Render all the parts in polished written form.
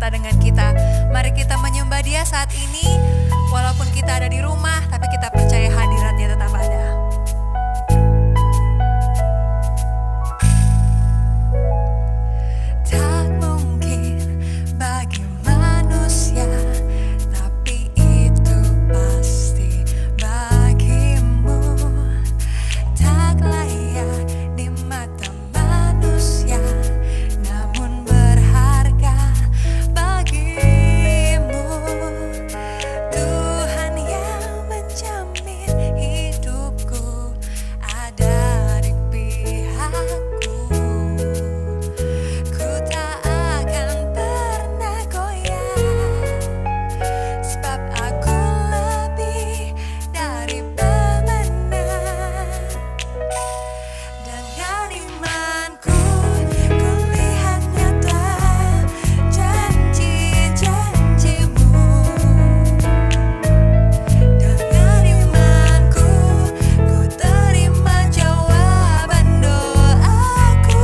berserta dengan kita. Mari kita menyembah Dia saat ini, walaupun kita ada di rumah, tapi kita percaya hadirat-Nya tetap ada. Tak mungkin bagi manusia, tapi itu pasti bagimu. Tak layak di mata manusia, namun berharga bagimu. Tuhan yang menjamin hidupku ada di pihakku. Ku tak akan pernah goyah, sebab aku lebih dari pemenang. Dengan imanku, ku lihat nyata janji-janjimu. Dengan imanku, ku terima jawaban doaku.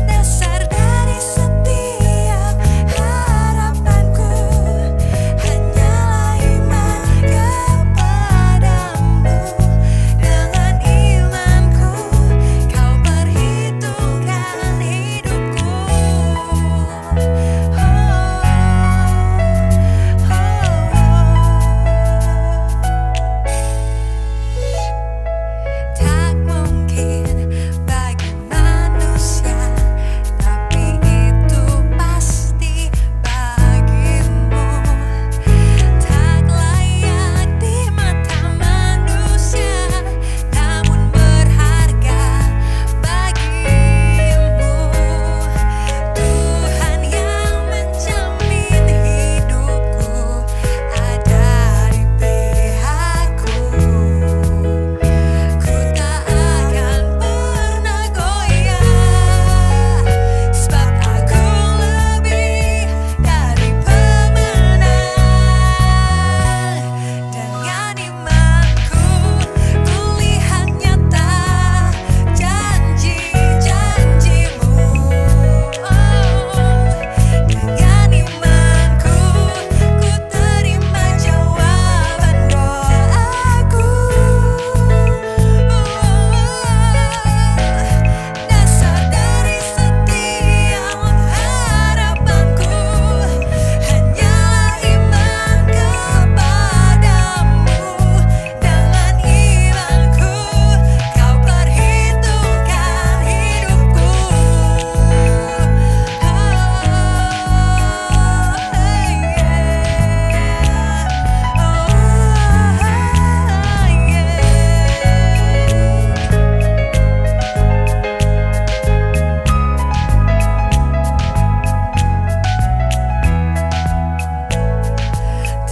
Dasar dari setiap harapanku hanyalah iman kepadamu. Dengan imanku, kau perhitungkan hidupku. Tak mungkin bagi manusia, tapi itu pasti bagimu. Tak layak di mata manusia, namun berharga bagimu. Tuhan yang menjamin hidupku ada di pihakku. Ku tak akan pernah goyah, sebab aku lebih dari pemenang. Dengan imanku, ku lihat nyata janji-janjimu. Dengan imanku, ku terima jawaban doaku. Dasar dari setiap harapanku hanyalah iman kepadamu. Dengan imanku, kau perhitungkan hidupku.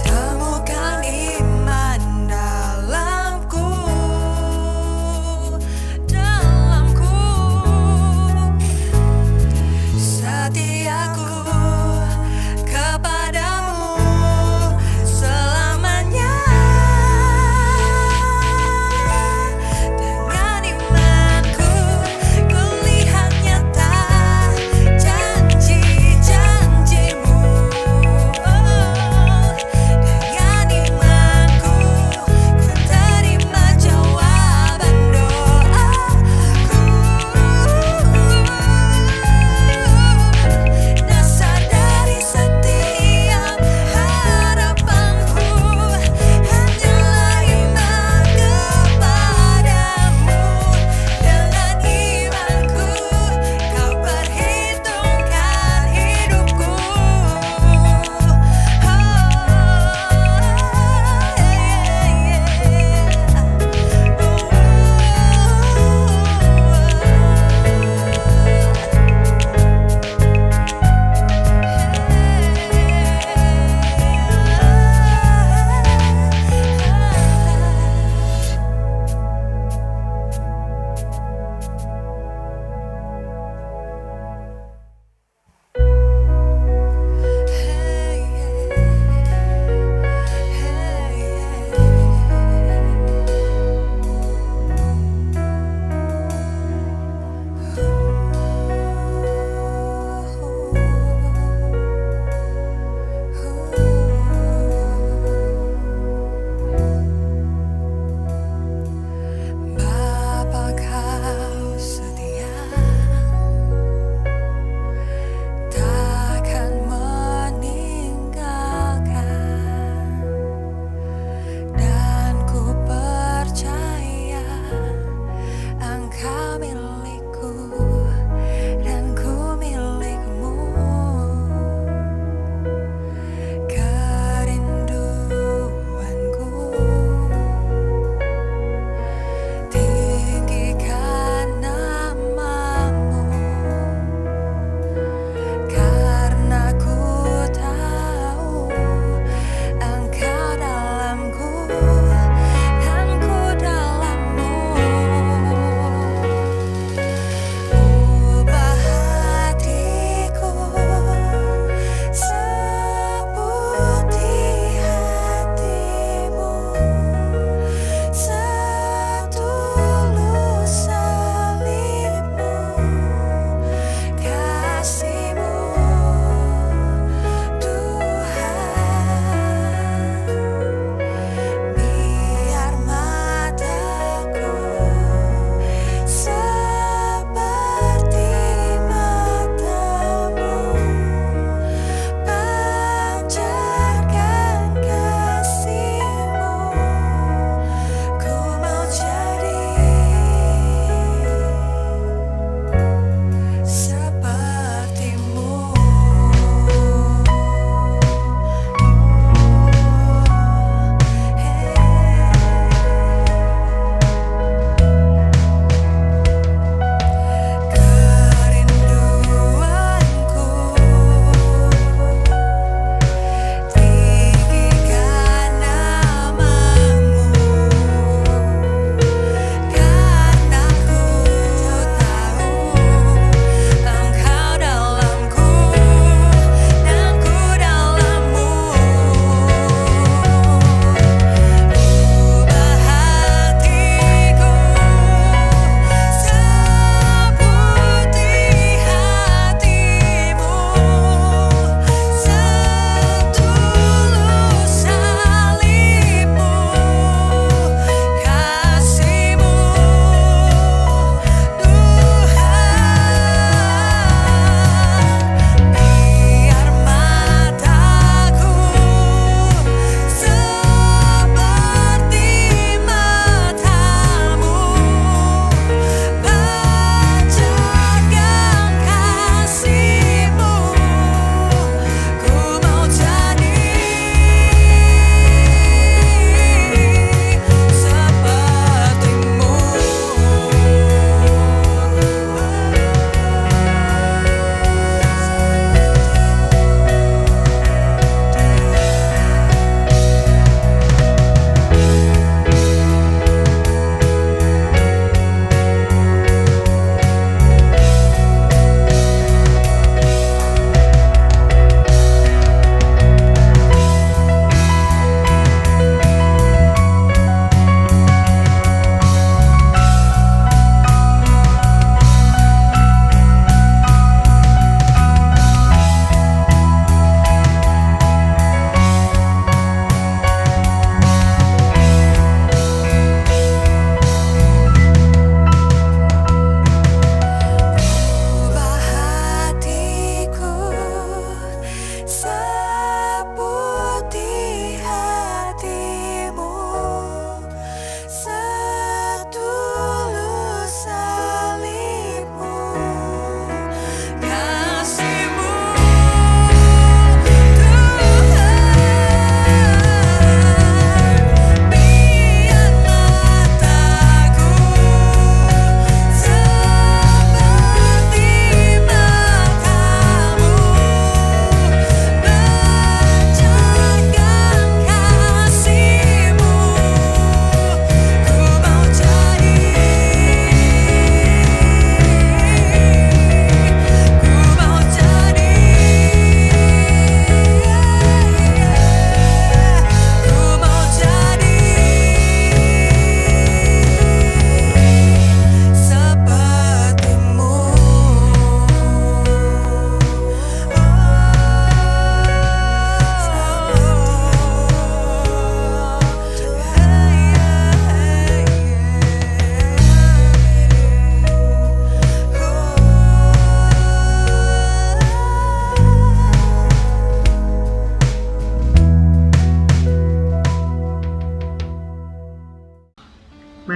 Temukan iman dalamku, setiaku kepadamu selamanya. Dengan imanku, ku lihat nyata janji-janjimu. Dengan imanku, ku terima jawaban doaku.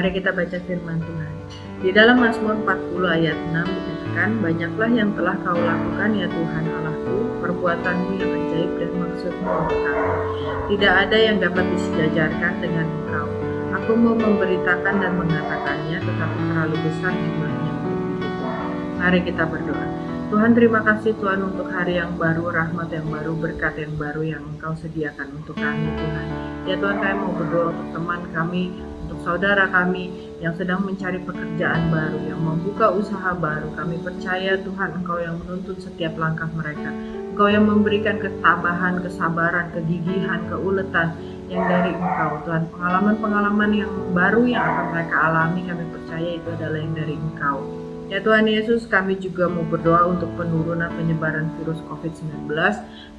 Mari kita baca firman Tuhan. Di dalam Mazmur 40 ayat 6 dikatakan, banyaklah yang telah kau lakukan ya Tuhan Allahku, perbuatanmu yang ajaib dan maksudmu untuk kami. Tidak ada yang dapat disejajarkan dengan Engkau. Aku mau memberitakan dan mengatakannya, tetapi terlalu besar jumlahnya untuk begitu. Mari kita berdoa. Tuhan, terima kasih Tuhan untuk hari yang baru, rahmat yang baru, berkat yang baru yang Engkau sediakan untuk kami Tuhan. Ya Tuhan, kami mau berdoa untuk teman kami, untuk saudara kami yang sedang mencari pekerjaan baru, yang membuka usaha baru. Kami percaya Tuhan Engkau yang menuntun setiap langkah mereka. Engkau yang memberikan ketabahan, kesabaran, kegigihan, keuletan yang dari Engkau Tuhan. Pengalaman-pengalaman yang baru yang akan mereka alami, kami percaya itu adalah yang dari Engkau. Ya Tuhan Yesus, kami juga mau berdoa untuk penurunan penyebaran virus COVID-19.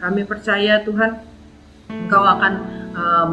Kami percaya Tuhan, Engkau akan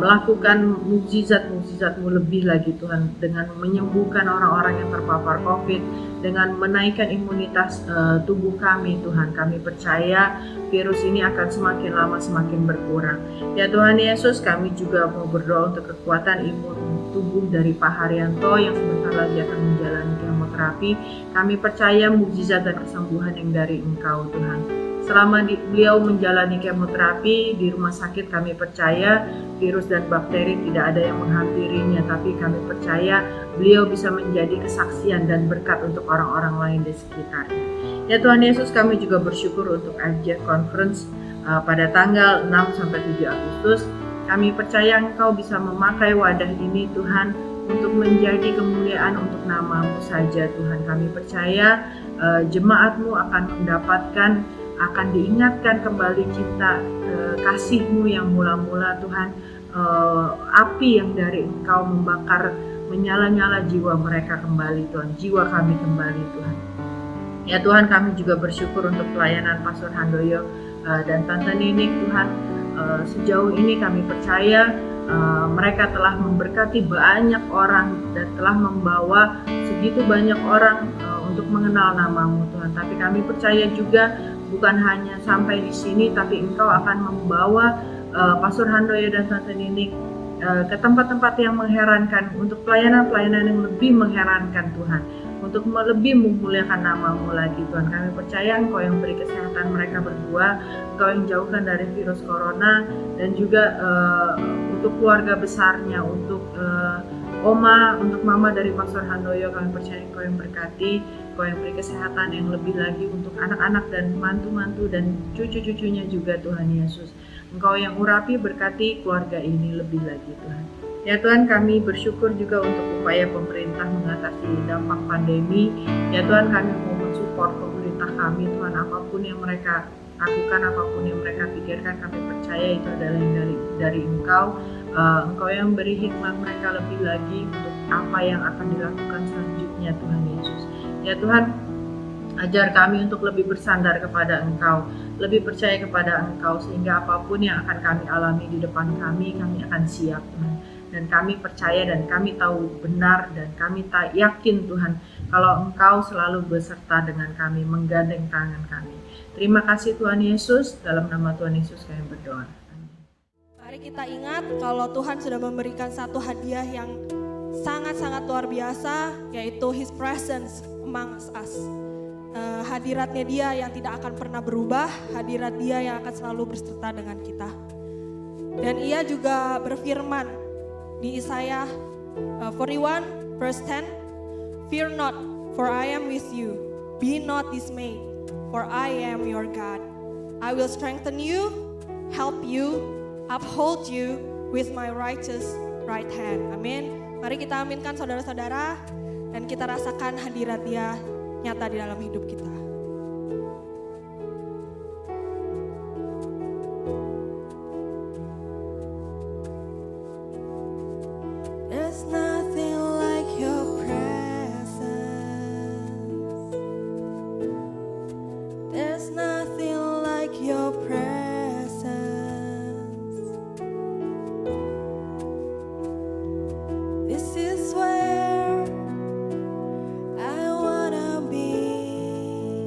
melakukan mukjizat-mukjizat-Mu lebih lagi Tuhan, dengan menyembuhkan orang-orang yang terpapar COVID, dengan menaikkan imunitas tubuh kami Tuhan. Kami percaya virus ini akan semakin lama semakin berkurang. Ya Tuhan Yesus, kami juga mau berdoa untuk kekuatan imun tubuh dari Pak Haryanto yang sebentar lagi akan menjalani kemoterapi. Kami percaya mukjizat dan kesembuhan yang dari Engkau Tuhan. Selama beliau menjalani kemoterapi di rumah sakit, kami percaya virus dan bakteri tidak ada yang menghampirinya, tapi kami percaya beliau bisa menjadi kesaksian dan berkat untuk orang-orang lain di sekitarnya. Ya Tuhan Yesus, kami juga bersyukur untuk IGF Conference pada tanggal 6-7 Agustus. Kami percaya Engkau bisa memakai wadah ini Tuhan untuk menjadi kemuliaan untuk nama-Mu saja Tuhan. Kami percaya jemaat-Mu akan mendapatkan, akan diingatkan kembali cinta kasih-Mu yang mula-mula Tuhan, api yang dari Engkau membakar, menyala-nyala jiwa mereka kembali Tuhan, jiwa kami kembali Tuhan. Ya Tuhan, kami juga bersyukur untuk pelayanan Pastor Handoyo dan Tante Ninik Tuhan. Sejauh ini kami percaya mereka telah memberkati banyak orang dan telah membawa segitu banyak orang untuk mengenal nama-Mu Tuhan. Tapi kami percaya juga bukan hanya sampai di sini, tapi Engkau akan membawa Pastor Handoyo dan Tante Ninik ke tempat-tempat yang mengherankan, untuk pelayanan-pelayanan yang lebih mengherankan Tuhan, untuk lebih memuliakan nama-Mu lagi Tuhan. Kami percaya Engkau yang beri kesehatan mereka berdua, Engkau yang jauhkan dari virus corona, dan juga untuk keluarga besarnya, untuk Oma, untuk Mama dari Pastor Handoyo, kami percaya Engkau yang berkati, Engkau yang beri kesehatan yang lebih lagi untuk anak-anak dan mantu-mantu dan cucu-cucunya juga Tuhan Yesus. Engkau yang urapi, berkati keluarga ini lebih lagi Tuhan. Ya Tuhan, kami bersyukur juga untuk upaya pemerintah mengatasi dampak pandemi. Ya Tuhan, kami mau mensupport pemerintah kami Tuhan, apapun yang mereka lakukan, apapun yang mereka pikirkan, kami percaya itu adalah yang dari Engkau. Engkau yang beri hikmat mereka lebih lagi untuk apa yang akan dilakukan selanjutnya Tuhan Yesus. Ya Tuhan, ajar kami untuk lebih bersandar kepada Engkau, lebih percaya kepada Engkau, sehingga apapun yang akan kami alami di depan kami akan siap Tuhan. Dan kami percaya dan kami tahu benar dan kami yakin Tuhan, kalau Engkau selalu beserta dengan kami, menggandeng tangan kami. Terima kasih Tuhan Yesus, dalam nama Tuhan Yesus kami berdoa. Mari kita ingat kalau Tuhan sudah memberikan satu hadiah yang sangat-sangat luar biasa, yaitu His presence among us. Hadiratnya Dia yang tidak akan pernah berubah, hadirat Dia yang akan selalu berserta dengan kita. Dan Ia juga berfirman di Yesaya 41 verse 10, "Fear not, for I am with you. Be not dismayed, for I am your God. I will strengthen you, help you, uphold you with my righteous right hand." Amin. Mari kita aminkan saudara-saudara, dan kita rasakan hadirat Dia nyata di dalam hidup kita. There's nothing like your presence. There's nothing like your presence. This is where I wanna be.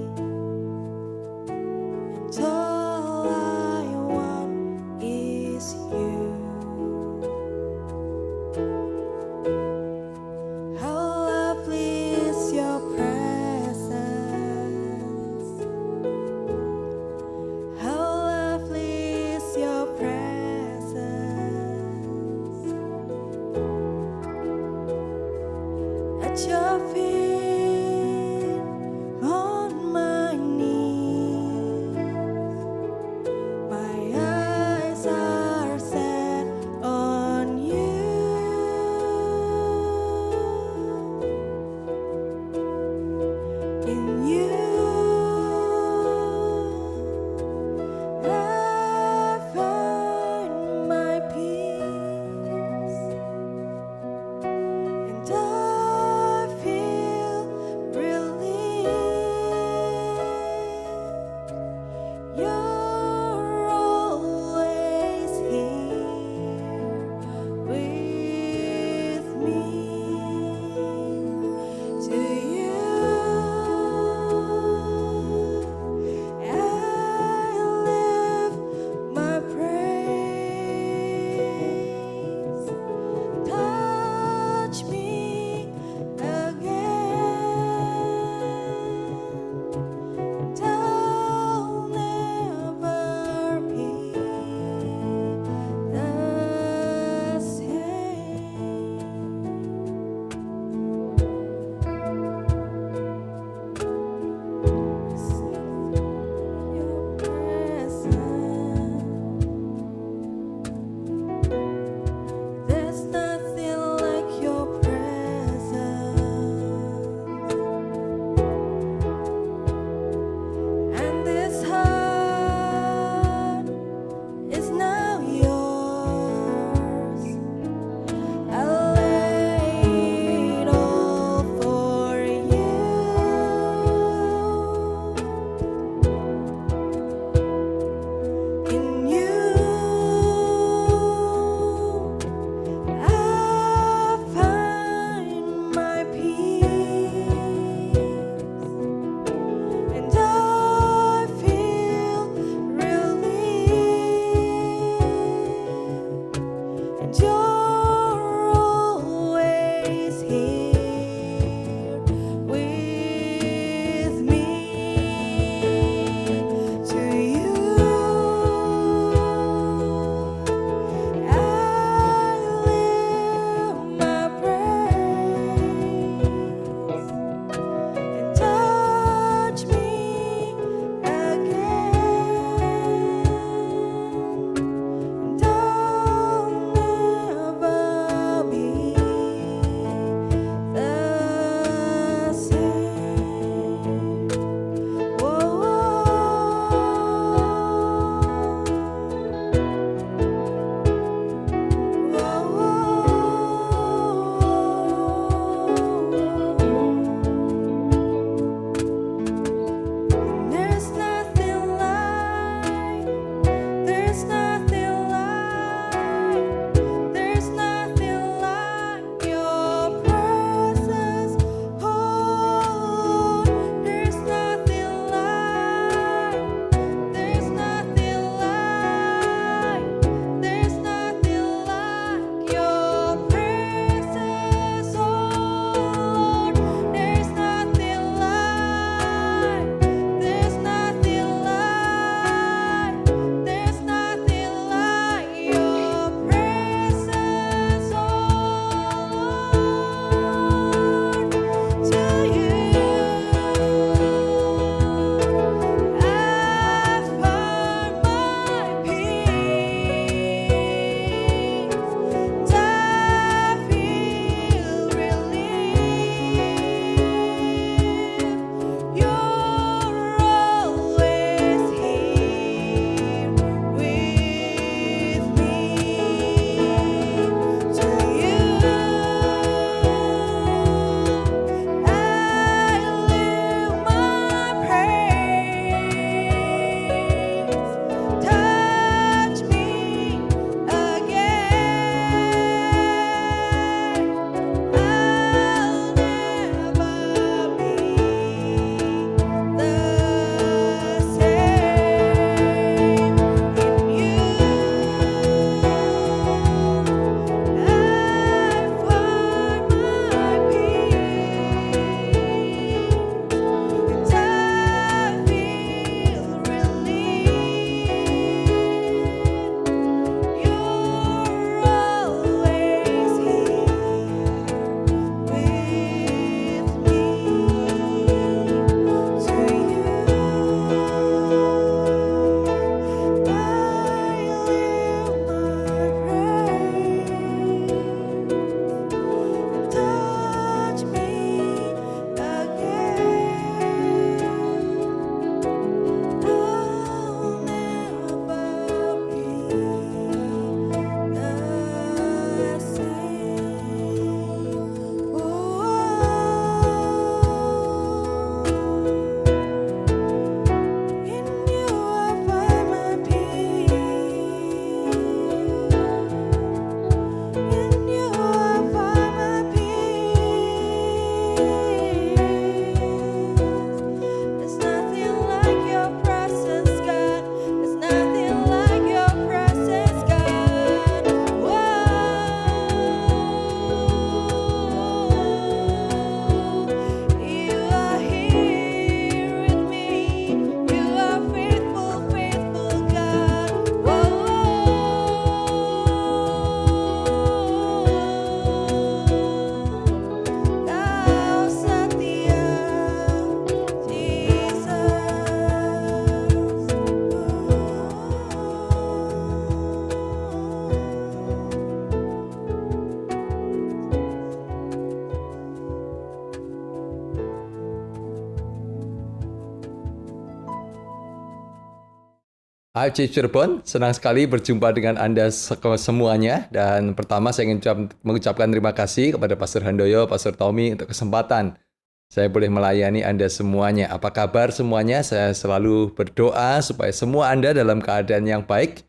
AFC Cirebon, senang sekali berjumpa dengan Anda semuanya. Dan pertama saya ingin mengucapkan terima kasih kepada Pastor Handoyo, Pastor Tommy untuk kesempatan saya boleh melayani Anda semuanya. Apa kabar semuanya? Saya selalu berdoa supaya semua Anda dalam keadaan yang baik.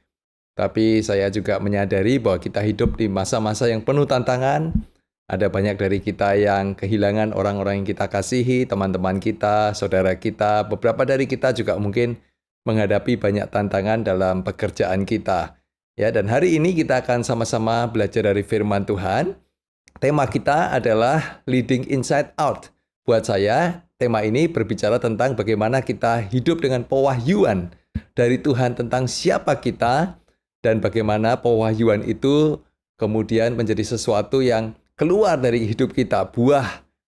Tapi saya juga menyadari bahwa kita hidup di masa-masa yang penuh tantangan. Ada banyak dari kita yang kehilangan orang-orang yang kita kasihi, teman-teman kita, saudara kita. Beberapa dari kita juga mungkin menghadapi banyak tantangan dalam pekerjaan kita. Ya, dan hari ini kita akan sama-sama belajar dari firman Tuhan. Tema kita adalah Leading Inside Out. Buat saya, tema ini berbicara tentang bagaimana kita hidup dengan pewahyuan dari Tuhan tentang siapa kita dan bagaimana pewahyuan itu kemudian menjadi sesuatu yang keluar dari hidup kita,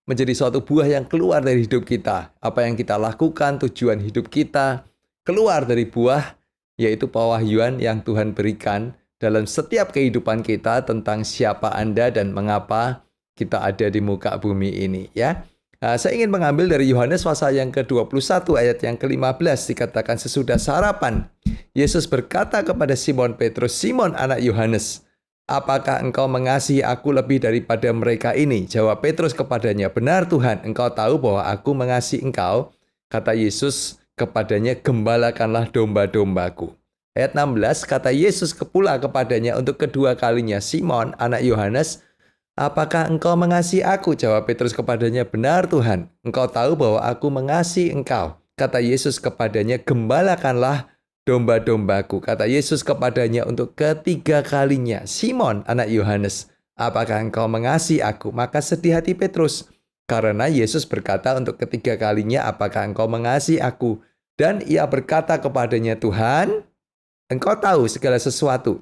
menjadi suatu buah yang keluar dari hidup kita. Apa yang kita lakukan, tujuan hidup kita, keluar dari buah, yaitu pewahyuan yang Tuhan berikan dalam setiap kehidupan kita tentang siapa Anda dan mengapa kita ada di muka bumi ini. Ya, saya ingin mengambil dari Yohanes pasal yang ke-21 ayat yang ke-15, dikatakan sesudah sarapan, Yesus berkata kepada Simon Petrus, "Simon anak Yohanes, apakah engkau mengasihi aku lebih daripada mereka ini?" Jawab Petrus kepadanya, "Benar Tuhan, engkau tahu bahwa aku mengasihi engkau." Kata Yesus kepadanya, "Gembalakanlah domba-dombaku." Ayat 16, kata Yesus pula kepadanya untuk kedua kalinya, "Simon, anak Yohanes, apakah engkau mengasihi aku?" Jawab Petrus kepadanya, "Benar Tuhan, engkau tahu bahwa aku mengasihi engkau." Kata Yesus kepadanya, "Gembalakanlah domba-dombaku." Kata Yesus kepadanya untuk ketiga kalinya, "Simon, anak Yohanes, apakah engkau mengasihi aku?" Maka sedih hati Petrus, karena Yesus berkata untuk ketiga kalinya, "Apakah engkau mengasihi aku?" Dan ia berkata kepadanya, "Tuhan, engkau tahu segala sesuatu.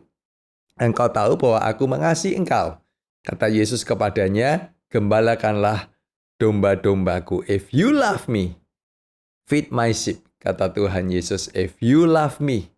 Engkau tahu bahwa aku mengasihi engkau." Kata Yesus kepadanya, "Gembalakanlah domba-dombaku. If you love me, feed my sheep." Kata Tuhan Yesus, "If you love me,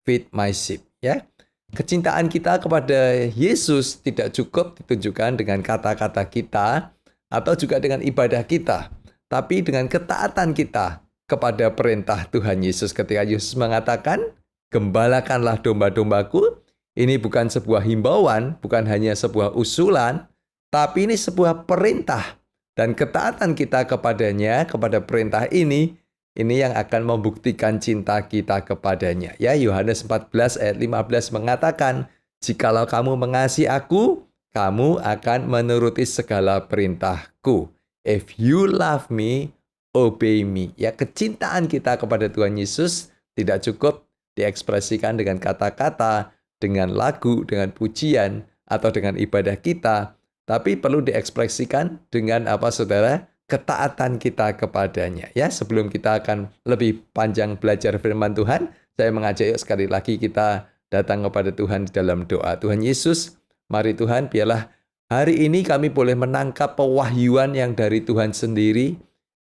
feed my sheep." Ya, kecintaan kita kepada Yesus tidak cukup ditunjukkan dengan kata-kata kita atau juga dengan ibadah kita, tapi dengan ketaatan kita kepada perintah Tuhan Yesus. Ketika Yesus mengatakan, "Gembalakanlah domba-dombaku," ini bukan sebuah himbauan, bukan hanya sebuah usulan, tapi ini sebuah perintah. Dan ketaatan kita kepadanya, kepada perintah ini yang akan membuktikan cinta kita kepadanya. Ya, Yohanes 14 ayat 15 mengatakan, "Jikalau kamu mengasihi aku, kamu akan menuruti segala perintahku. If you love me, obey me." Ya, kecintaan kita kepada Tuhan Yesus tidak cukup diekspresikan dengan kata-kata, dengan lagu, dengan pujian, atau dengan ibadah kita, tapi perlu diekspresikan dengan apa, saudara? Ketaatan kita kepadanya. Ya, sebelum kita akan lebih panjang belajar firman Tuhan, saya mengajak yuk sekali lagi kita datang kepada Tuhan di dalam doa. Tuhan Yesus, mari Tuhan, biarlah hari ini kami boleh menangkap pewahyuan yang dari Tuhan sendiri.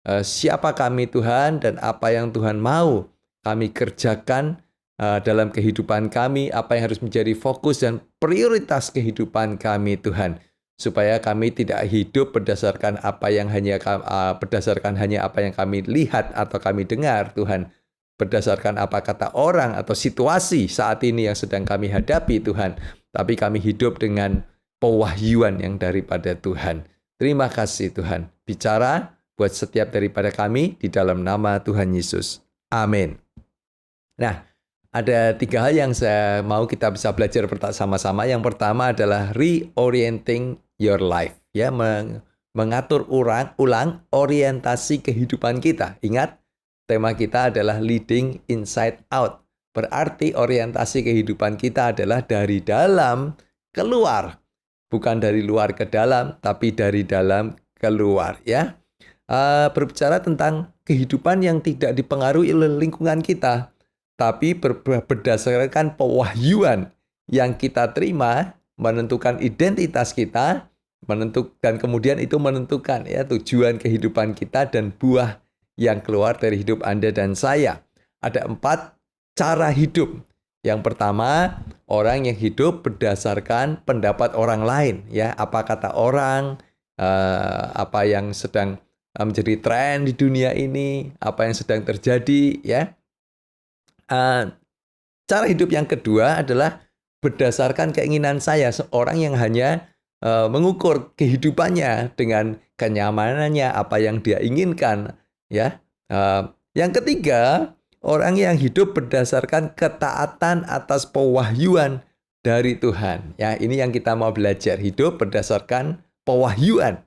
Siapa kami Tuhan dan apa yang Tuhan mau kami kerjakan dalam kehidupan kami, apa yang harus menjadi fokus dan prioritas kehidupan kami Tuhan, supaya kami tidak hidup berdasarkan berdasarkan hanya apa yang kami lihat atau kami dengar Tuhan, berdasarkan apa kata orang atau situasi saat ini yang sedang kami hadapi Tuhan, tapi kami hidup dengan pewahyuan yang daripada Tuhan. Terima kasih Tuhan, bicara buat setiap daripada kami di dalam nama Tuhan Yesus. Amin. Nah, ada 3 hal yang saya mau kita bisa belajar bersama-sama. Yang pertama adalah reorienting your life. Ya, mengatur ulang orientasi kehidupan kita. Ingat, tema kita adalah leading inside out. Berarti orientasi kehidupan kita adalah dari dalam keluar. Bukan dari luar ke dalam, tapi dari dalam keluar. Ya, berbicara tentang kehidupan yang tidak dipengaruhi oleh lingkungan kita, tapi berdasarkan pewahyuan yang kita terima, menentukan identitas kita, dan kemudian itu menentukan ya tujuan kehidupan kita dan buah yang keluar dari hidup Anda dan saya. Ada 4 cara hidup. Yang pertama, orang yang hidup berdasarkan pendapat orang lain, ya, apa kata orang, apa yang sedang menjadi tren di dunia ini, apa yang sedang terjadi, ya. cara hidup yang kedua adalah berdasarkan keinginan saya, seorang yang hanya mengukur kehidupannya dengan kenyamanannya, apa yang dia inginkan, ya. Yang ketiga, orang yang hidup berdasarkan ketaatan atas pewahyuan dari Tuhan. Ya, ini yang kita mau belajar, hidup berdasarkan pewahyuan.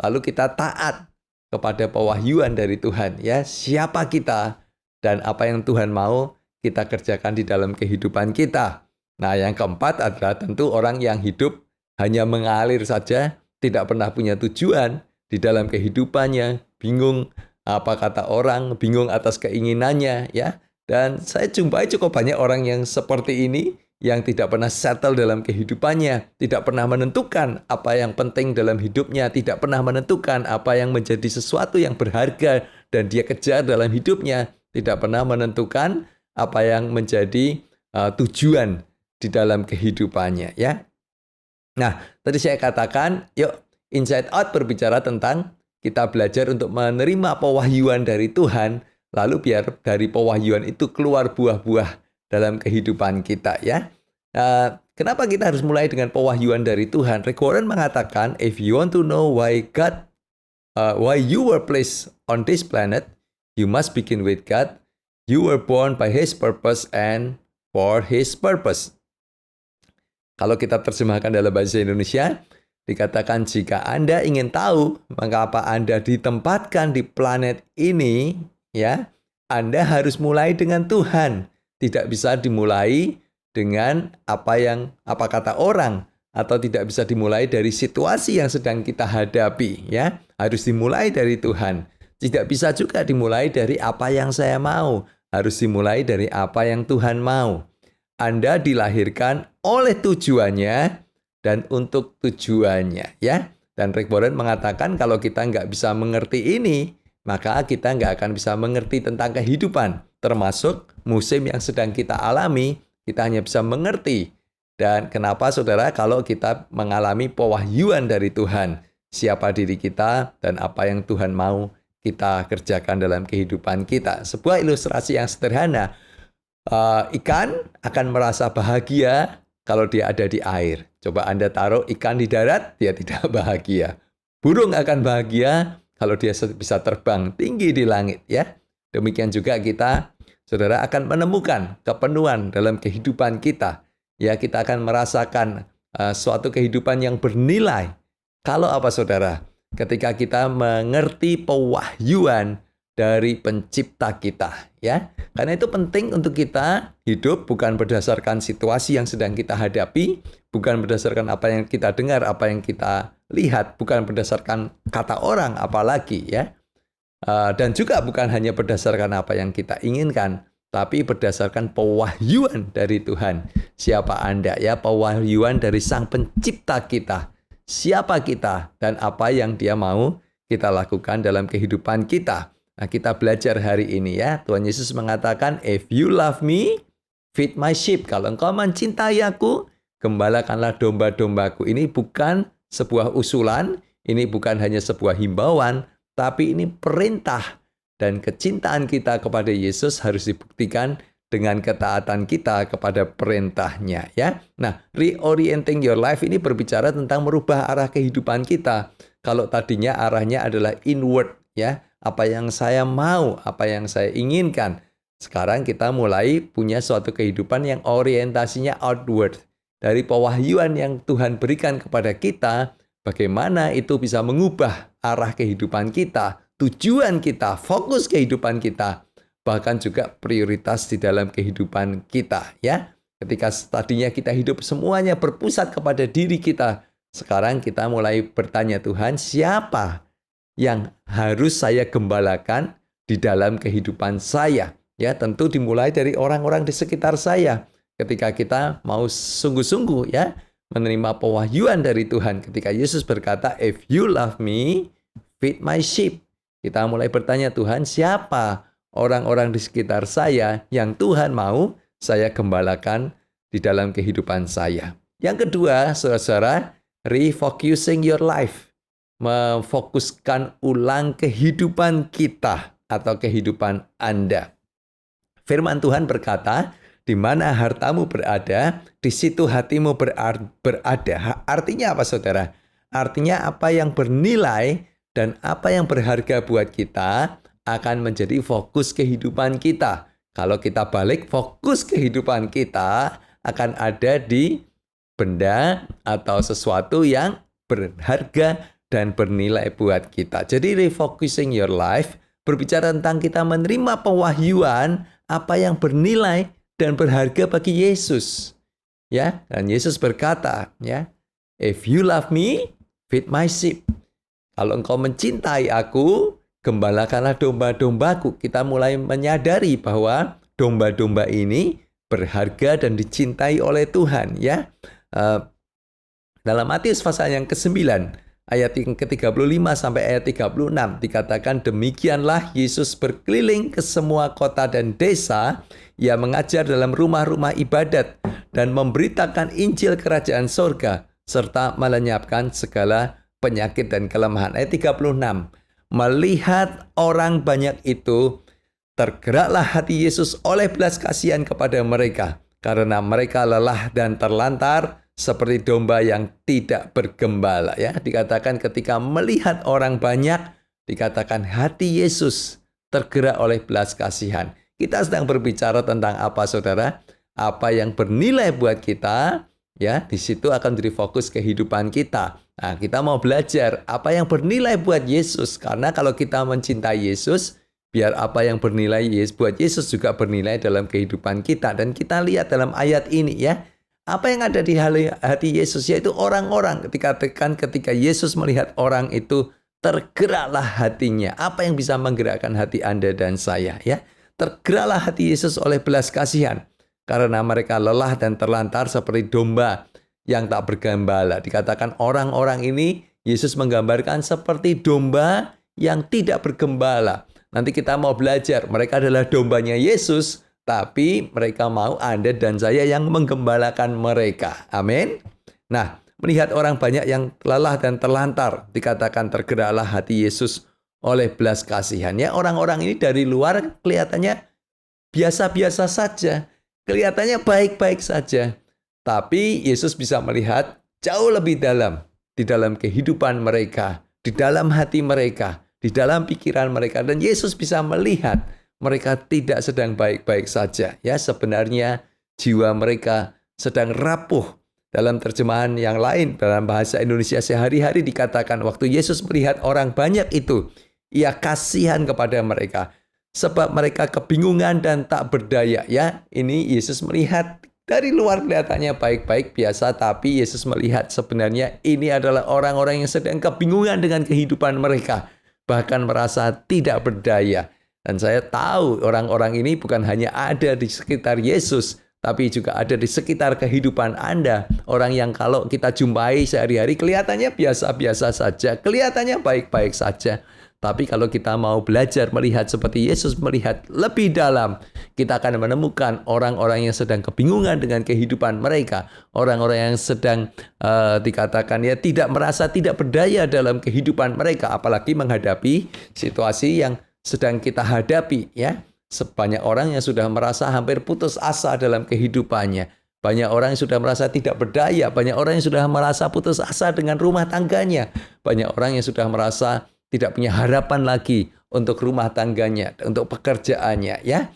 Lalu kita taat kepada pewahyuan dari Tuhan, ya. Siapa kita dan apa yang Tuhan mau kita kerjakan di dalam kehidupan kita. Nah, yang keempat adalah tentu orang yang hidup hanya mengalir saja, tidak pernah punya tujuan di dalam kehidupannya, bingung apa kata orang, bingung atas keinginannya, ya. Dan saya jumpai cukup banyak orang yang seperti ini, yang tidak pernah settle dalam kehidupannya, tidak pernah menentukan apa yang penting dalam hidupnya, tidak pernah menentukan apa yang menjadi sesuatu yang berharga dan dia kejar dalam hidupnya, tidak pernah menentukan apa yang menjadi tujuan di dalam kehidupannya, ya. Nah, tadi saya katakan, yuk Inside Out berbicara tentang kita belajar untuk menerima pewahyuan dari Tuhan, lalu biar dari pewahyuan itu keluar buah-buah dalam kehidupan kita, ya. Kenapa kita harus mulai dengan pewahyuan dari Tuhan? Rick Warren mengatakan, if you want to know why you were placed on this planet, you must begin with God. You were born by His purpose and for His purpose. Kalau kita terjemahkan dalam bahasa Indonesia, dikatakan jika Anda ingin tahu mengapa Anda ditempatkan di planet ini, ya, Anda harus mulai dengan Tuhan. Tidak bisa dimulai dengan apa kata orang, atau tidak bisa dimulai dari situasi yang sedang kita hadapi, ya. Harus dimulai dari Tuhan. Tidak bisa juga dimulai dari apa yang saya mau. Harus dimulai dari apa yang Tuhan mau. Anda dilahirkan oleh tujuannya dan untuk tujuannya, ya. Dan Rick Warren mengatakan kalau kita nggak bisa mengerti ini, maka kita nggak akan bisa mengerti tentang kehidupan, termasuk musim yang sedang kita alami. Kita hanya bisa mengerti. Dan kenapa, saudara, kalau kita mengalami pewahyuan dari Tuhan, siapa diri kita dan apa yang Tuhan mau kita kerjakan dalam kehidupan kita. Sebuah ilustrasi yang sederhana. Ikan akan merasa bahagia kalau dia ada di air. Coba Anda taruh ikan di darat, dia tidak bahagia. Burung akan bahagia kalau dia bisa terbang tinggi di langit, ya. Demikian juga kita, saudara, akan menemukan kepenuhan dalam kehidupan kita. Ya, kita akan merasakan suatu kehidupan yang bernilai. Kalau apa, saudara? Ketika kita mengerti pewahyuan dari pencipta kita, ya. Karena itu penting untuk kita hidup bukan berdasarkan situasi yang sedang kita hadapi, bukan berdasarkan apa yang kita dengar, apa yang kita lihat, bukan berdasarkan kata orang apalagi, ya. Dan juga bukan hanya berdasarkan apa yang kita inginkan, tapi berdasarkan pewahyuan dari Tuhan. Siapa Anda, ya? Pewahyuan dari Sang Pencipta kita. Siapa kita dan apa yang Dia mau kita lakukan dalam kehidupan kita. Nah, kita belajar hari ini, ya. Tuhan Yesus mengatakan, if you love me, feed my sheep. Kalau engkau mencintai aku, gembalakanlah domba-dombaku. Ini bukan sebuah usulan, ini bukan hanya sebuah himbauan, tapi ini perintah. Dan kecintaan kita kepada Yesus harus dibuktikan dengan ketaatan kita kepada perintahnya, ya. Nah, reorienting your life ini berbicara tentang merubah arah kehidupan kita. Kalau tadinya arahnya adalah inward, ya. Apa yang saya mau, apa yang saya inginkan. Sekarang kita mulai punya suatu kehidupan yang orientasinya outward. Dari pewahyuan yang Tuhan berikan kepada kita, bagaimana itu bisa mengubah arah kehidupan kita, tujuan kita, fokus kehidupan kita, bahkan juga prioritas di dalam kehidupan kita, ya. Ketika tadinya kita hidup semuanya berpusat kepada diri kita, sekarang kita mulai bertanya, Tuhan, siapa yang harus saya gembalakan di dalam kehidupan saya? Ya, tentu dimulai dari orang-orang di sekitar saya. Ketika kita mau sungguh-sungguh, ya, menerima pewahyuan dari Tuhan. Ketika Yesus berkata, if you love me, feed my sheep. Kita mulai bertanya, Tuhan, siapa orang-orang di sekitar saya yang Tuhan mau saya gembalakan di dalam kehidupan saya? Yang kedua, saudara, refocusing your life. Memfokuskan ulang kehidupan kita atau kehidupan Anda. Firman Tuhan berkata Di mana hartamu berada, di situ hatimu berada. Artinya apa, saudara? Artinya apa yang bernilai dan apa yang berharga buat kita akan menjadi fokus kehidupan kita. Kalau kita balik, fokus kehidupan kita akan ada di benda atau sesuatu yang berharga dan bernilai buat kita. Jadi refocusing your life berbicara tentang kita menerima pewahyuan apa yang bernilai dan berharga bagi Yesus. Ya, dan Yesus berkata, ya, if you love me, feed my sheep. Kalau engkau mencintai aku, gembalakanlah domba-dombaku. Kita mulai menyadari bahwa domba-domba ini berharga dan dicintai oleh Tuhan, ya. Dalam Matius pasal yang ke-9, ayat yang ke-35 sampai ayat 36 dikatakan, demikianlah Yesus berkeliling ke semua kota dan desa. Ia mengajar dalam rumah-rumah ibadat dan memberitakan Injil Kerajaan Sorga serta melenyapkan segala penyakit dan kelemahan. Ayat 36. Melihat orang banyak itu, tergeraklah hati Yesus oleh belas kasihan kepada mereka karena mereka lelah dan terlantar seperti domba yang tidak bergembala. Ya, dikatakan ketika melihat orang banyak, dikatakan hati Yesus tergerak oleh belas kasihan. Kita sedang berbicara tentang apa, saudara? Apa yang bernilai buat kita, ya, di situ akan jadi fokus kehidupan kita. Nah, kita mau belajar apa yang bernilai buat Yesus. Karena kalau kita mencintai Yesus, biar apa yang bernilai buat Yesus juga bernilai dalam kehidupan kita. Dan kita lihat dalam ayat ini, ya, apa yang ada di hati Yesus, yaitu orang-orang. Ketika Yesus melihat orang itu, tergeraklah hatinya. Apa yang bisa menggerakkan hati Anda dan saya, ya? Tergeraklah hati Yesus oleh belas kasihan karena mereka lelah dan terlantar seperti domba yang tak bergembala. Dikatakan orang-orang ini Yesus menggambarkan seperti domba yang tidak bergembala. Nanti kita mau belajar, mereka adalah dombanya Yesus, tapi mereka mau Anda dan saya yang menggembalakan mereka. Amin. Nah, melihat orang banyak yang lelah dan terlantar, dikatakan tergeraklah hati Yesus oleh belas kasihan. Ya, orang-orang ini dari luar kelihatannya biasa-biasa saja, kelihatannya baik-baik saja. Tapi Yesus bisa melihat jauh lebih dalam, di dalam kehidupan mereka, di dalam hati mereka, di dalam pikiran mereka. Dan Yesus bisa melihat mereka tidak sedang baik-baik saja. Ya, sebenarnya jiwa mereka sedang rapuh. Dalam terjemahan yang lain, dalam bahasa Indonesia sehari-hari dikatakan waktu Yesus melihat orang banyak itu, Ia kasihan kepada mereka sebab mereka kebingungan dan tak berdaya. Ya, ini Yesus melihat dari luar kelihatannya baik-baik biasa, tapi Yesus melihat sebenarnya ini adalah orang-orang yang sedang kebingungan dengan kehidupan mereka, bahkan merasa tidak berdaya. Dan saya tahu orang-orang ini bukan hanya ada di sekitar Yesus, tapi juga ada di sekitar kehidupan Anda. Orang yang kalau kita jumpai sehari-hari kelihatannya biasa-biasa saja, kelihatannya baik-baik saja. Tapi kalau kita mau belajar melihat seperti Yesus melihat lebih dalam, kita akan menemukan orang-orang yang sedang kebingungan dengan kehidupan mereka. Orang-orang yang sedang dikatakan ya tidak merasa tidak berdaya dalam kehidupan mereka. Apalagi menghadapi situasi yang sedang kita hadapi, ya. Sebanyak orang yang sudah merasa hampir putus asa dalam kehidupannya. Banyak orang yang sudah merasa tidak berdaya. Banyak orang yang sudah merasa putus asa dengan rumah tangganya. Banyak orang yang sudah merasa tidak punya harapan lagi untuk rumah tangganya, untuk pekerjaannya, ya.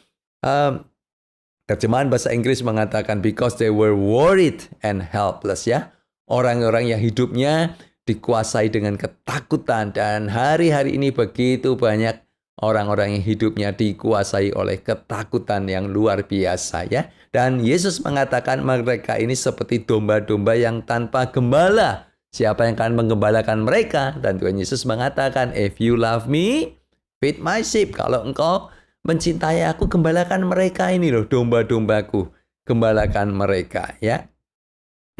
Terjemahan bahasa Inggris mengatakan because they were worried and helpless, ya. Orang-orang yang hidupnya dikuasai dengan ketakutan, dan hari-hari ini begitu banyak orang-orang yang hidupnya dikuasai oleh ketakutan yang luar biasa, ya. Dan Yesus mengatakan mereka ini seperti domba-domba yang tanpa gembala. Siapa yang akan menggembalakan mereka? Dan Tuhan Yesus mengatakan, if you love me, feed my sheep. Kalau engkau mencintai aku, gembalakan mereka ini loh, domba-dombaku. Gembalakan mereka, ya.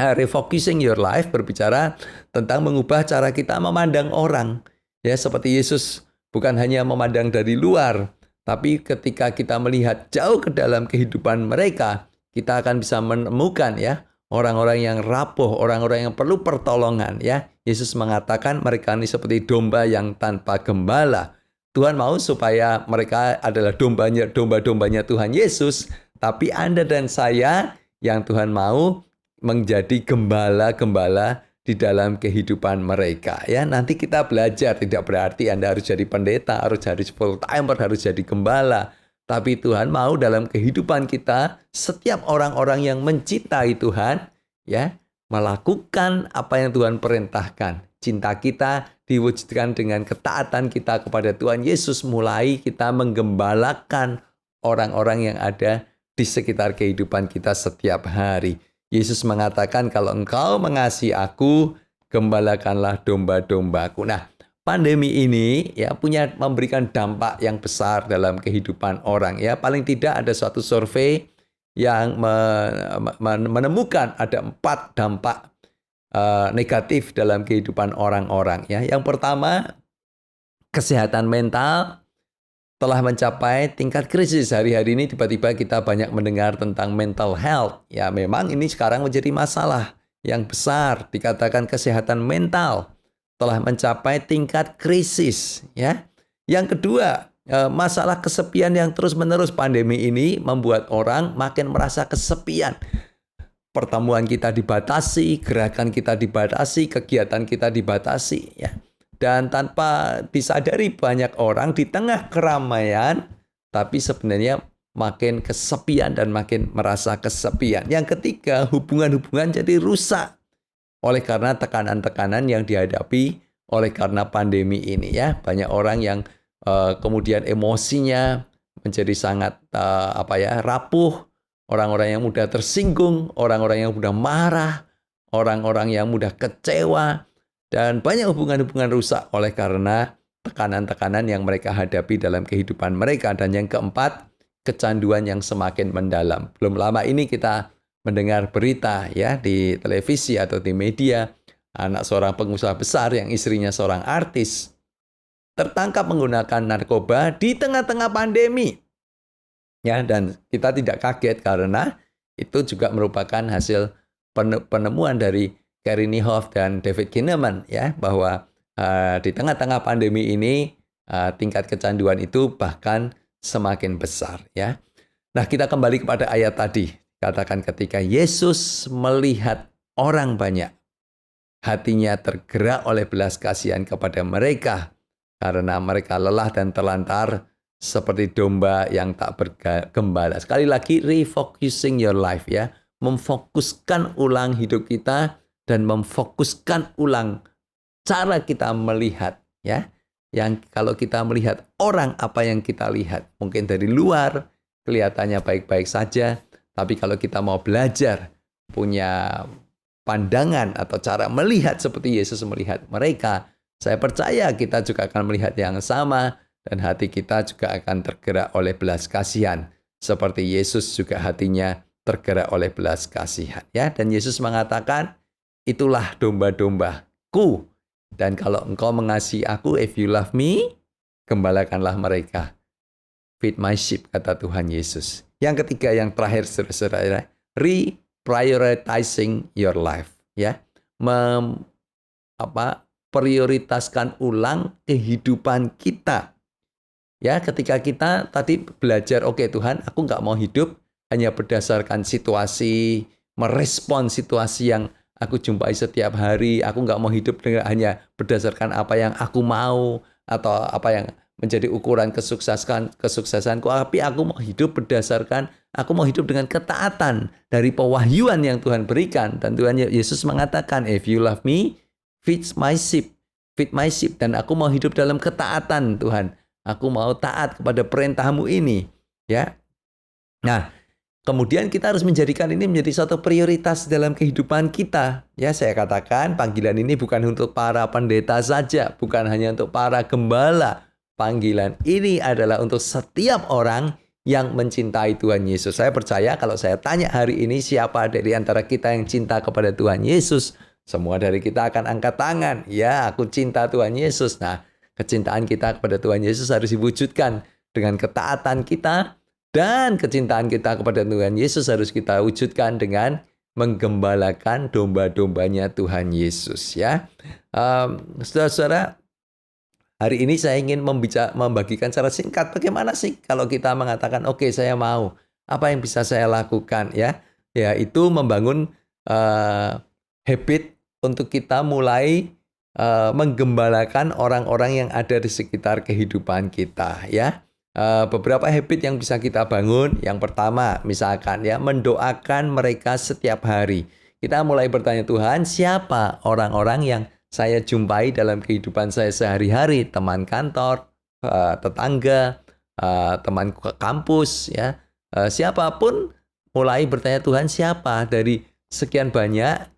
Refocusing your life berbicara tentang mengubah cara kita memandang orang. Ya, seperti Yesus bukan hanya memandang dari luar, tapi ketika kita melihat jauh ke dalam kehidupan mereka, kita akan bisa menemukan, ya, orang-orang yang rapuh, orang-orang yang perlu pertolongan, ya. Yesus mengatakan mereka ini seperti domba yang tanpa gembala. Tuhan mau supaya mereka adalah domba-dombanya Tuhan Yesus, tapi Anda dan saya yang Tuhan mau menjadi gembala-gembala di dalam kehidupan mereka. Ya, nanti kita belajar, tidak berarti Anda harus jadi pendeta, harus jadi full timer, harus jadi gembala. Tapi Tuhan mau dalam kehidupan kita, setiap orang-orang yang mencintai Tuhan, ya, melakukan apa yang Tuhan perintahkan. Cinta kita diwujudkan dengan ketaatan kita kepada Tuhan Yesus, mulai kita menggembalakan orang-orang yang ada di sekitar kehidupan kita setiap hari. Yesus mengatakan, kalau engkau mengasihi aku, gembalakanlah domba-dombaku. Nah, pandemi ini ya memberikan dampak yang besar dalam kehidupan orang. Ya, paling tidak ada suatu survei yang menemukan ada 4 dampak negatif dalam kehidupan orang-orang. Ya, yang pertama, kesehatan mental telah mencapai tingkat krisis. Hari-hari ini tiba-tiba kita banyak mendengar tentang mental health. Ya, memang ini sekarang menjadi masalah yang besar. Dikatakan kesehatan mental telah mencapai tingkat krisis. Ya. Yang kedua, masalah kesepian yang terus-menerus. Pandemi ini membuat orang makin merasa kesepian. Pertemuan kita dibatasi, gerakan kita dibatasi, kegiatan kita dibatasi. Ya. Dan tanpa disadari banyak orang di tengah keramaian, tapi sebenarnya makin kesepian dan makin merasa kesepian. Yang ketiga, hubungan-hubungan jadi rusak oleh karena tekanan-tekanan yang dihadapi oleh karena pandemi ini. Ya, banyak orang yang kemudian emosinya menjadi sangat rapuh, orang-orang yang mudah tersinggung, orang-orang yang mudah marah, orang-orang yang mudah kecewa. Dan banyak hubungan-hubungan rusak oleh karena tekanan-tekanan yang mereka hadapi dalam kehidupan mereka. Dan yang keempat, kecanduan yang semakin mendalam. Belum lama ini kita mendengar berita ya di televisi atau di media, anak seorang pengusaha besar yang istrinya seorang artis tertangkap menggunakan narkoba di tengah-tengah pandemi. Ya, dan kita tidak kaget karena itu juga merupakan hasil penemuan dari Carey Nieuwhof dan David Kinnaman, ya, bahwa di tengah-tengah pandemi ini tingkat kecanduan itu bahkan semakin besar. Ya. Nah, kita kembali kepada ayat tadi. Katakan ketika Yesus melihat orang banyak, hatinya tergerak oleh belas kasihan kepada mereka karena mereka lelah dan terlantar seperti domba yang tak bergembala. Sekali lagi, refocusing your life, ya, memfokuskan ulang hidup kita dan memfokuskan ulang cara kita melihat, ya. Yang kalau kita melihat orang, apa yang kita lihat mungkin dari luar kelihatannya baik-baik saja, tapi kalau kita mau belajar punya pandangan atau cara melihat seperti Yesus melihat mereka, saya percaya kita juga akan melihat yang sama dan hati kita juga akan tergerak oleh belas kasihan seperti Yesus juga hatinya tergerak oleh belas kasihan, ya. Dan Yesus mengatakan, itulah domba-dombaku. Dan kalau engkau mengasihi aku, if you love me, gembalakanlah mereka. Feed my sheep, kata Tuhan Yesus. Yang ketiga, yang terakhir, saudara-saudara, reprioritizing your life. Ya, prioritaskan ulang kehidupan kita. Ya, ketika kita tadi belajar, oke Tuhan, aku nggak mau hidup hanya berdasarkan situasi, merespon situasi yang aku jumpai setiap hari. Aku nggak mau hidup hanya berdasarkan apa yang aku mau atau apa yang menjadi ukuran kesuksesanku. Tapi aku mau hidup dengan ketaatan dari pewahyuan yang Tuhan berikan. Dan Tuhan Yesus mengatakan, if you love me, feed my sheep. Dan aku mau hidup dalam ketaatan, Tuhan. Aku mau taat kepada perintah-Mu ini. Ya. Nah, kemudian kita harus menjadikan ini menjadi suatu prioritas dalam kehidupan kita. Ya, saya katakan panggilan ini bukan untuk para pendeta saja, bukan hanya untuk para gembala. Panggilan ini adalah untuk setiap orang yang mencintai Tuhan Yesus. Saya percaya kalau saya tanya hari ini siapa dari antara kita yang cinta kepada Tuhan Yesus, semua dari kita akan angkat tangan. Ya, aku cinta Tuhan Yesus. Nah, kecintaan kita kepada Tuhan Yesus harus diwujudkan dengan ketaatan kita. Dan kecintaan kita kepada Tuhan Yesus harus kita wujudkan dengan menggembalakan domba-dombanya Tuhan Yesus, ya. Saudara-saudara, hari ini saya ingin membagikan secara singkat bagaimana sih kalau kita mengatakan, oke, saya mau Apa yang bisa saya lakukan ya? Yaitu membangun habit untuk kita mulai menggembalakan orang-orang yang ada di sekitar kehidupan kita ya. Beberapa habit yang bisa kita bangun. Yang pertama, misalkan ya, mendoakan mereka setiap hari. Kita mulai bertanya, Tuhan, siapa orang-orang yang saya jumpai dalam kehidupan saya sehari-hari, teman kantor, tetangga, teman kampus ya. Siapapun, mulai bertanya, Tuhan, siapa dari sekian banyak,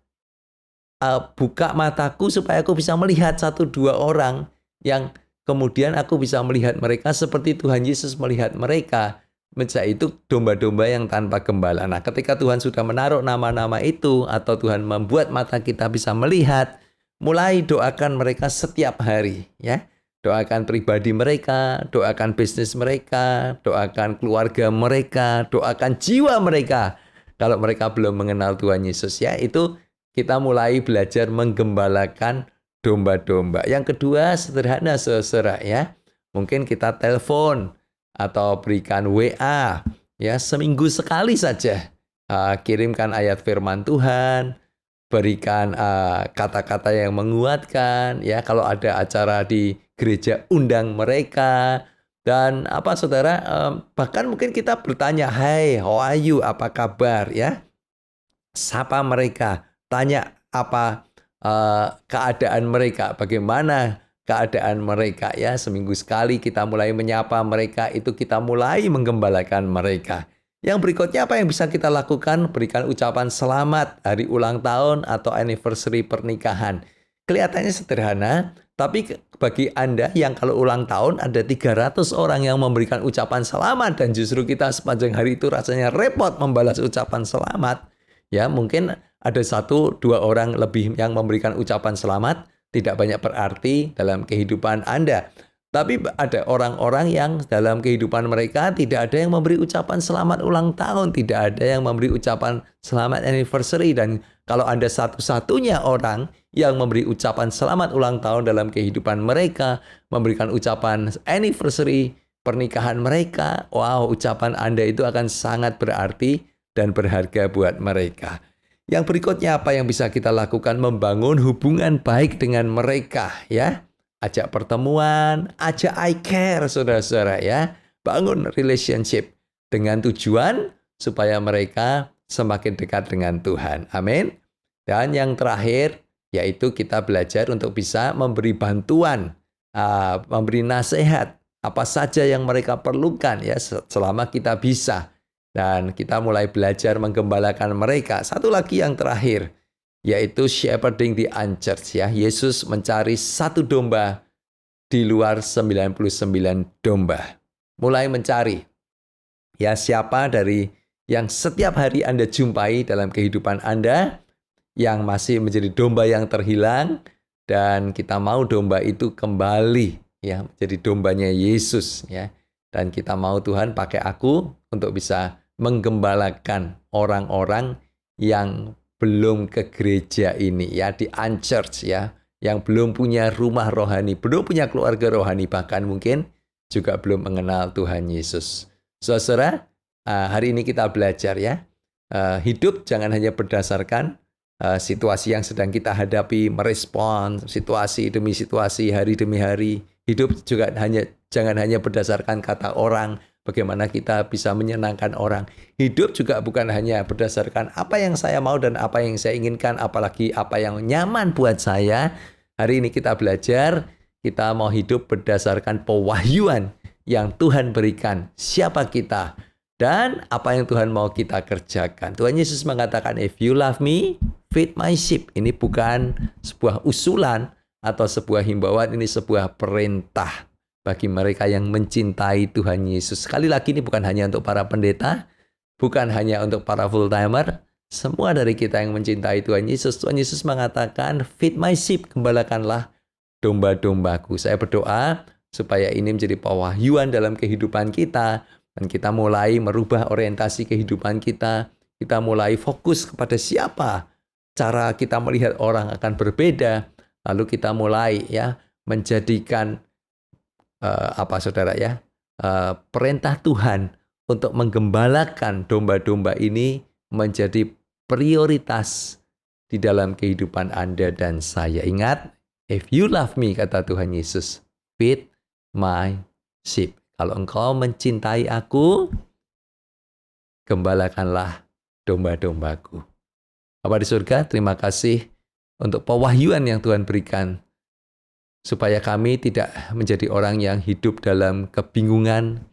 buka mataku supaya aku bisa melihat 1-2 orang yang kemudian aku bisa melihat mereka seperti Tuhan Yesus melihat mereka. Menjadi itu domba-domba yang tanpa gembala. Nah, ketika Tuhan sudah menaruh nama-nama itu atau Tuhan membuat mata kita bisa melihat, mulai doakan mereka setiap hari ya. Doakan pribadi mereka, doakan bisnis mereka, doakan keluarga mereka, doakan jiwa mereka. Kalau mereka belum mengenal Tuhan Yesus ya, itu kita mulai belajar menggembalakan domba-domba. Yang kedua, sederhana saudara ya. Mungkin kita telepon atau berikan WA ya, seminggu sekali saja. Kirimkan ayat firman Tuhan, berikan kata-kata yang menguatkan ya. Kalau ada acara di gereja, undang mereka. Dan saudara, bahkan mungkin kita bertanya, "Hai, how are you? Apa kabar?" ya. Sapa mereka, tanya apa keadaan mereka, bagaimana keadaan mereka ya. Seminggu sekali kita mulai menyapa mereka, itu kita mulai menggembalakan mereka. Yang berikutnya apa yang bisa kita lakukan? Berikan ucapan selamat hari ulang tahun atau anniversary pernikahan. Kelihatannya sederhana, tapi bagi Anda yang kalau ulang tahun ada 300 orang yang memberikan ucapan selamat dan justru kita sepanjang hari itu rasanya repot membalas ucapan selamat. Ya, mungkin ada 1-2 orang lebih yang memberikan ucapan selamat, tidak banyak berarti dalam kehidupan Anda. Tapi ada orang-orang yang dalam kehidupan mereka tidak ada yang memberi ucapan selamat ulang tahun, tidak ada yang memberi ucapan selamat anniversary. Dan kalau Anda satu-satunya orang yang memberi ucapan selamat ulang tahun dalam kehidupan mereka, memberikan ucapan anniversary pernikahan mereka, wow, ucapan Anda itu akan sangat berarti dan berharga buat mereka. Yang berikutnya apa yang bisa kita lakukan? Membangun hubungan baik dengan mereka ya. Ajak pertemuan, ajak I care saudara-saudara ya. Bangun relationship dengan tujuan supaya mereka semakin dekat dengan Tuhan. Amin. Dan yang terakhir yaitu kita belajar untuk bisa memberi bantuan, memberi nasihat apa saja yang mereka perlukan ya selama kita bisa. Dan kita mulai belajar menggembalakan mereka. Satu lagi yang terakhir, yaitu shepherding the unchurched ya. Yesus mencari 1 domba di luar 99 domba. Mulai mencari. Ya, siapa dari yang setiap hari Anda jumpai dalam kehidupan Anda yang masih menjadi domba yang terhilang, dan kita mau domba itu kembali ya menjadi dombanya Yesus ya. Dan kita mau Tuhan pakai aku untuk bisa menggembalakan orang-orang yang belum ke gereja ini ya, di unchurched ya, yang belum punya rumah rohani, belum punya keluarga rohani, bahkan mungkin juga belum mengenal Tuhan Yesus. Saudara, hari ini kita belajar ya, hidup jangan hanya berdasarkan situasi yang sedang kita hadapi, merespon situasi demi situasi, hari demi hari. Hidup juga jangan hanya berdasarkan kata orang, bagaimana kita bisa menyenangkan orang. Hidup juga bukan hanya berdasarkan apa yang saya mau dan apa yang saya inginkan, apalagi apa yang nyaman buat saya. Hari ini kita belajar, kita mau hidup berdasarkan pewahyuan yang Tuhan berikan. Siapa kita dan apa yang Tuhan mau kita kerjakan. Tuhan Yesus mengatakan, if you love me, feed my sheep. Ini bukan sebuah usulan atau sebuah himbauan, ini sebuah perintah bagi mereka yang mencintai Tuhan Yesus. Sekali lagi, ini bukan hanya untuk para pendeta, bukan hanya untuk para full timer, semua dari kita yang mencintai Tuhan Yesus. Tuhan Yesus mengatakan, feed my sheep, gembalakanlah domba-dombaku. Saya berdoa supaya ini menjadi pewahyuan dalam kehidupan kita, dan kita mulai merubah orientasi kehidupan kita. Kita mulai fokus kepada siapa, cara kita melihat orang akan berbeda. Lalu kita mulai ya menjadikan saudara ya, perintah Tuhan untuk menggembalakan domba-domba ini menjadi prioritas di dalam kehidupan Anda dan saya. Ingat, if you love me, kata Tuhan Yesus, feed my sheep. Kalau engkau mencintai aku, gembalakanlah domba-dombaku. Bapa di surga, terima kasih untuk pewahyuan yang Tuhan berikan, supaya kami tidak menjadi orang yang hidup dalam kebingungan,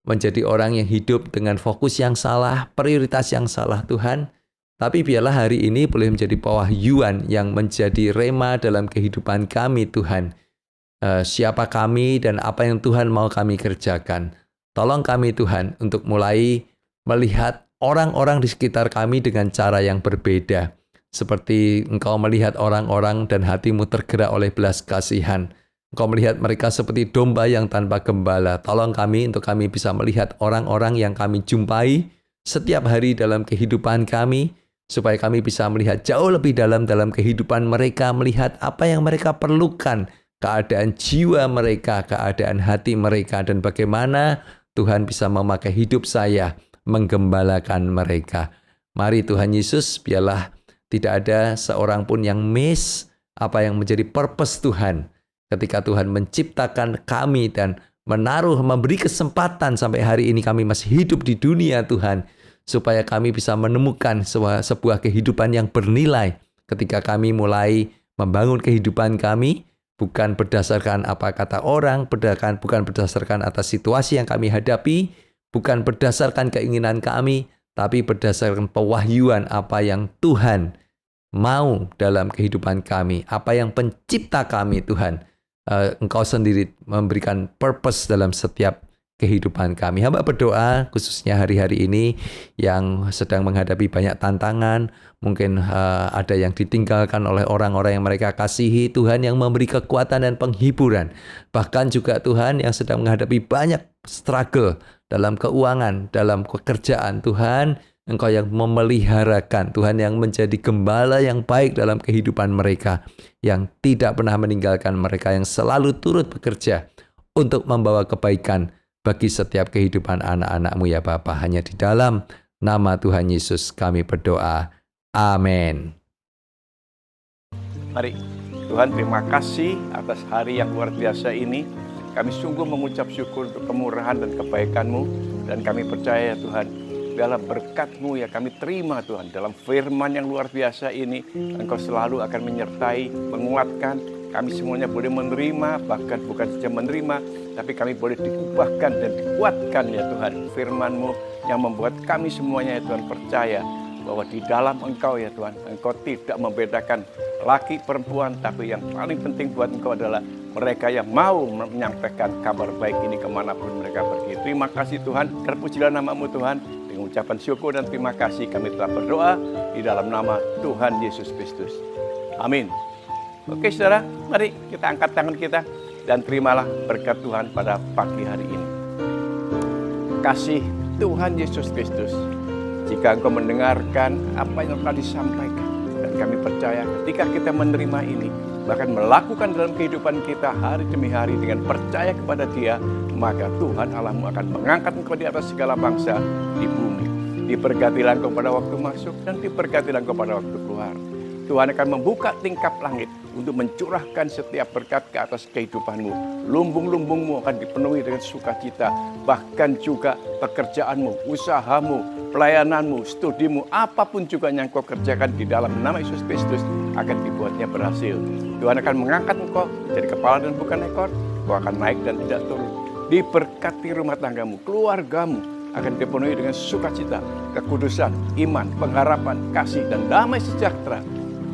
menjadi orang yang hidup dengan fokus yang salah, prioritas yang salah Tuhan. Tapi biarlah hari ini boleh menjadi pewahyuan yang menjadi rema dalam kehidupan kami Tuhan. Siapa kami dan apa yang Tuhan mau kami kerjakan. Tolong kami Tuhan untuk mulai melihat orang-orang di sekitar kami dengan cara yang berbeda. Seperti Engkau melihat orang-orang dan hatimu tergerak oleh belas kasihan. Engkau melihat mereka seperti domba yang tanpa gembala. Tolong kami untuk kami bisa melihat orang-orang yang kami jumpai setiap hari dalam kehidupan kami, supaya kami bisa melihat jauh lebih dalam kehidupan mereka, melihat apa yang mereka perlukan, keadaan jiwa mereka, keadaan hati mereka, dan bagaimana Tuhan bisa memakai hidup saya menggembalakan mereka. Mari Tuhan Yesus, biarlah tidak ada seorang pun yang miss apa yang menjadi purpose Tuhan ketika Tuhan menciptakan kami dan memberi kesempatan sampai hari ini kami masih hidup di dunia Tuhan, supaya kami bisa menemukan sebuah kehidupan yang bernilai ketika kami mulai membangun kehidupan kami, bukan berdasarkan apa kata orang, bukan berdasarkan atas situasi yang kami hadapi, bukan berdasarkan keinginan kami, tapi berdasarkan pewahyuan apa yang Tuhan mau dalam kehidupan kami, apa yang pencipta kami Tuhan. Engkau sendiri memberikan purpose dalam setiap kehidupan kami. Hamba berdoa khususnya hari-hari ini yang sedang menghadapi banyak tantangan, mungkin ada yang ditinggalkan oleh orang-orang yang mereka kasihi, Tuhan yang memberi kekuatan dan penghiburan. Bahkan juga Tuhan yang sedang menghadapi banyak struggle dalam keuangan, dalam pekerjaan, Tuhan Engkau yang memeliharakan, Tuhan yang menjadi gembala yang baik dalam kehidupan mereka, yang tidak pernah meninggalkan mereka, yang selalu turut bekerja untuk membawa kebaikan bagi setiap kehidupan anak-anak-Mu ya Bapa. Hanya di dalam nama Tuhan Yesus kami berdoa. Amin. Mari, Tuhan terima kasih atas hari yang luar biasa ini. Kami sungguh mengucap syukur untuk kemurahan dan kebaikan-Mu. Dan kami percaya Tuhan, dalam berkat-Mu ya kami terima Tuhan. Dalam firman yang luar biasa ini, Engkau selalu akan menyertai, menguatkan. Kami semuanya boleh menerima, bahkan bukan saja menerima, tapi kami boleh diubahkan dan dikuatkan ya Tuhan. Firman-Mu yang membuat kami semuanya ya Tuhan percaya bahwa di dalam Engkau ya Tuhan, Engkau tidak membedakan laki perempuan, tapi yang paling penting buat Engkau adalah mereka yang mau menyampaikan kabar baik ini kemanapun mereka pergi. Terima kasih Tuhan, terpujilah nama-Mu Tuhan. Dengan ucapan syukur dan terima kasih kami telah berdoa di dalam nama Tuhan Yesus Kristus. Amin. Oke saudara, mari kita angkat tangan kita dan terimalah berkat Tuhan pada pagi hari ini. Kasih Tuhan Yesus Kristus, jika engkau mendengarkan apa yang telah disampaikan, dan kami percaya ketika kita menerima ini, bahkan melakukan dalam kehidupan kita hari demi hari dengan percaya kepada Dia, maka Tuhan Allahmu akan mengangkat engkau di atas segala bangsa di bumi. Diberkatilah engkau pada waktu masuk dan diberkatilah engkau pada waktu keluar. Tuhan akan membuka tingkap langit untuk mencurahkan setiap berkat ke atas kehidupanmu. Lumbung-lumbungmu akan dipenuhi dengan sukacita. Bahkan juga pekerjaanmu, usahamu, pelayananmu, studimu, apapun juga yang kau kerjakan di dalam nama Yesus Kristus akan dibuatnya berhasil. Tuhan akan mengangkat engkau menjadi kepala dan bukan ekor. Kau akan naik dan tidak turun. Diberkati rumah tanggamu, keluargamu akan dipenuhi dengan sukacita, kekudusan, iman, pengharapan, kasih, dan damai sejahtera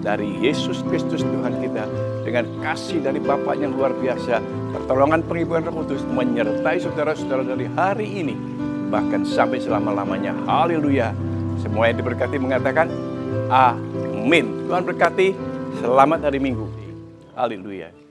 dari Yesus Kristus Tuhan kita, dengan kasih dari Bapa yang luar biasa, pertolongan penghiburan Roh Kudus menyertai saudara-saudara dari hari ini bahkan sampai selama-lamanya. Haleluya. Semua yang diberkati mengatakan amin. Tuhan berkati. Selamat hari Minggu. Haleluya.